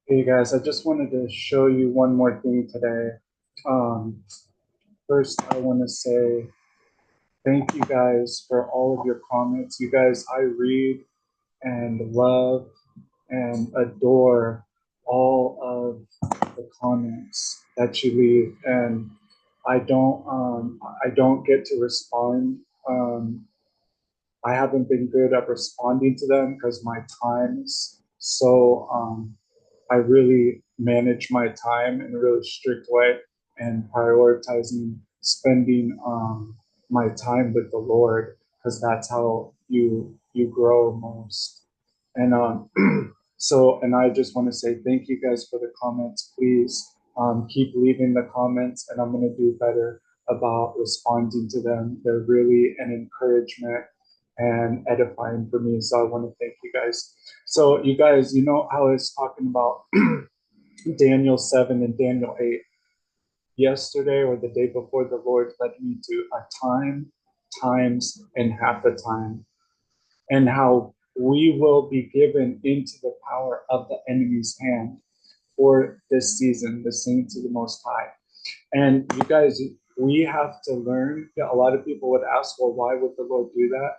Hey guys, I just wanted to show you one more thing today. Um, First, I want to say thank you guys for all of your comments. You guys, I read and love and adore all of the comments that you leave, and I don't get to respond. I haven't been good at responding to them because my time's so. I really manage my time in a really strict way and prioritizing spending my time with the Lord because that's how you grow most. And and I just want to say thank you guys for the comments. Please keep leaving the comments, and I'm going to do better about responding to them. They're really an encouragement and edifying for me. So I want to thank you guys. So you guys, you know how I was talking about Daniel 7 and Daniel 8 yesterday or the day before. The Lord led me to a time, times, and half a time, and how we will be given into the power of the enemy's hand for this season, the saints of the Most High. And you guys, we have to learn. A lot of people would ask, well, why would the Lord do that?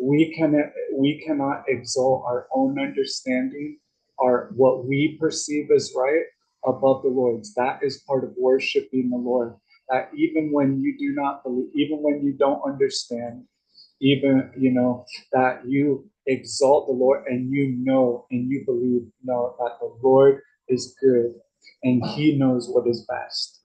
We cannot exalt our own understanding, our what we perceive as right above the Lord's. That is part of worshiping the Lord. That even when you do not believe, even when you don't understand, even that you exalt the Lord and you know and you believe that the Lord is good and He knows what is best.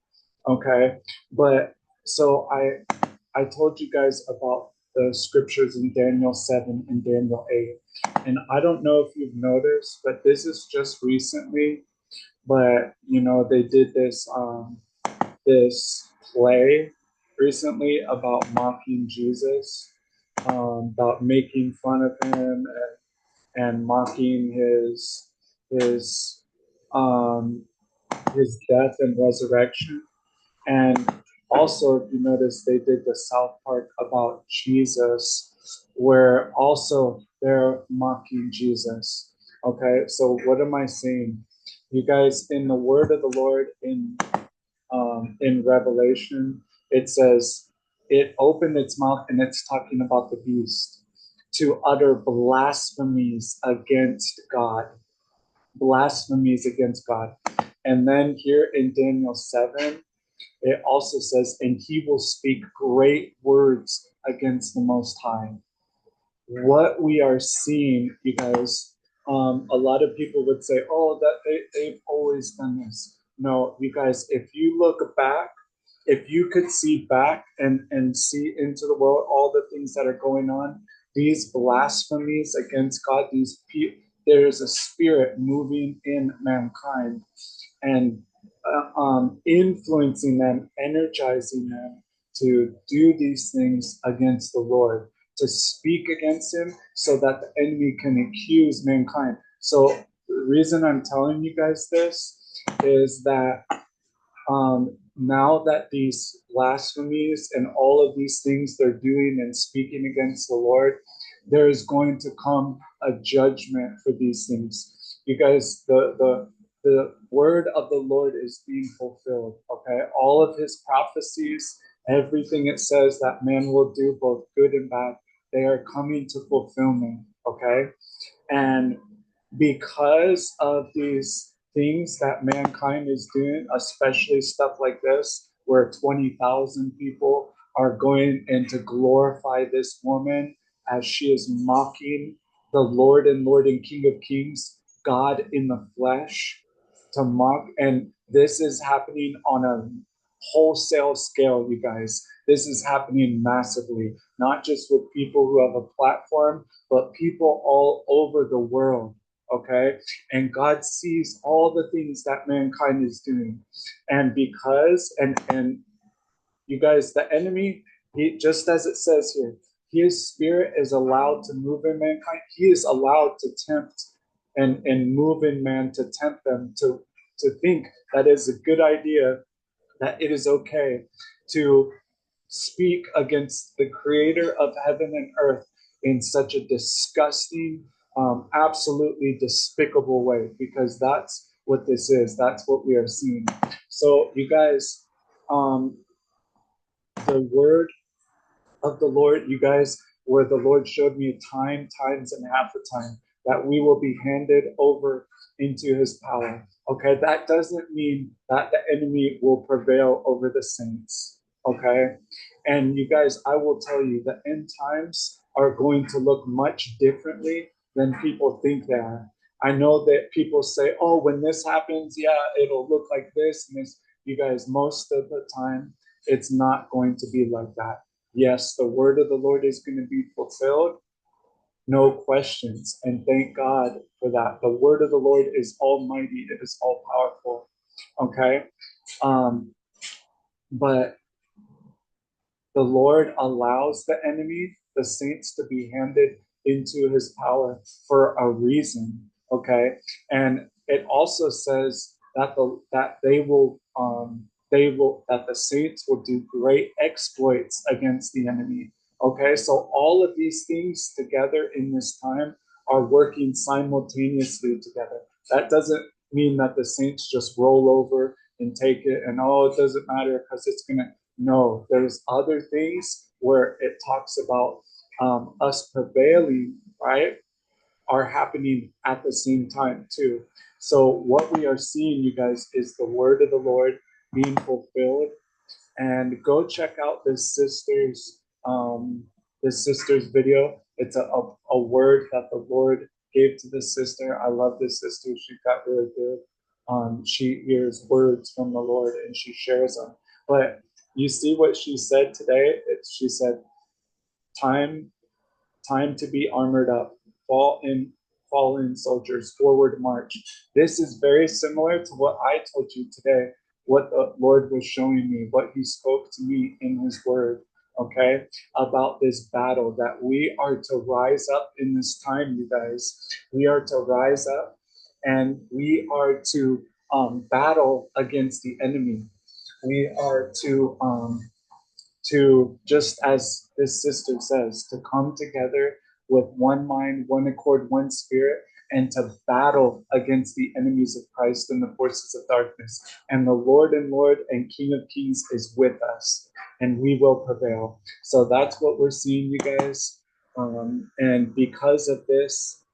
Okay, but so I told you guys about the scriptures in Daniel 7 and Daniel 8. And I don't know if you've noticed, but this is just recently, but they did this play recently about mocking Jesus, about making fun of him and mocking his um, his death and resurrection. And also, if you notice, they did the South Park about Jesus, where also they're mocking Jesus. Okay, so what am I saying? You guys, in the word of the Lord in Revelation, it says it opened its mouth and it's talking about the beast to utter blasphemies against God, blasphemies against God. And then here in Daniel 7, it also says, and he will speak great words against the Most High. What we are seeing, you guys, a lot of people would say, oh, that they've always done this. No, you guys, if you look back, if you could see back and see into the world all the things that are going on, these blasphemies against God, there's a spirit moving in mankind and influencing them, energizing them to do these things against the Lord, to speak against Him, so that the enemy can accuse mankind. So the reason I'm telling you guys this is that now that these blasphemies and all of these things they're doing and speaking against the Lord, there is going to come a judgment for these things. You guys, the word of the Lord is being fulfilled. Okay, all of His prophecies, everything it says that man will do, both good and bad, they are coming to fulfillment. Okay, and because of these things that mankind is doing, especially stuff like this, where 20,000 people are going and to glorify this woman as she is mocking the Lord and King of Kings, God in the flesh, to mock. And this is happening on a wholesale scale, you guys. This is happening massively, not just with people who have a platform, but people all over the world. Okay, and God sees all the things that mankind is doing, and because and you guys, the enemy, he, just as it says here, his spirit is allowed to move in mankind. He is allowed to tempt and move in man, to tempt them to think that is a good idea, that it is okay to speak against the creator of heaven and earth in such a disgusting, absolutely despicable way, because what this is. That's what we are seeing. So you guys, um, the word of the Lord, you guys, where the Lord showed me time, times, and half the time that we will be handed over into his power. Okay, that doesn't mean that the enemy will prevail over the saints. Okay, and you guys, I will tell you, the end times are going to look much differently than people think they are. I know that people say, oh, when this happens, yeah, it'll look like this and this. You guys, most of the time, it's not going to be like that. Yes, the word of the Lord is going to be fulfilled, no questions. And thank God for that. The word of the Lord is almighty, it is all powerful. Okay. Um, but the Lord allows the enemy, the saints, to be handed into his power for a reason. Okay. And it also says that that the saints will do great exploits against the enemy. Okay. So all of these things together in this time are working simultaneously together. That doesn't mean that the saints just roll over and take it and oh, it doesn't matter because it's gonna. No, there's other things where it talks about us prevailing, right, are happening at the same time too. So what we are seeing, you guys, is the word of the Lord being fulfilled. And go check out this sister's video. It's a word that the Lord gave to this sister. I love this sister. She got really good. She hears words from the Lord and she shares them. But you see what she said today? She said, time time to be armored up. Fall in, fall in, soldiers, forward march. This is very similar to what I told you today, what the Lord was showing me, what he spoke to me in his word, okay, about this battle that we are to rise up in this time, you guys. We are to rise up and we are to battle against the enemy. We are to, just as this sister says, to come together with one mind, one accord, one spirit, and to battle against the enemies of Christ and the forces of darkness. And the Lord and Lord and King of Kings is with us, and we will prevail. So that's what we're seeing, you guys. And because of this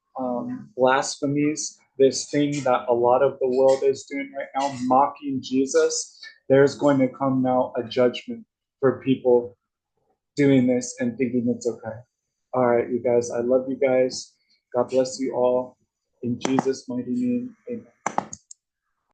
blasphemies, this thing that a lot of the world is doing right now, mocking Jesus, there's going to come now a judgment for people doing this and thinking it's okay. All right, you guys, I love you guys. God bless you all. In Jesus' mighty name, amen.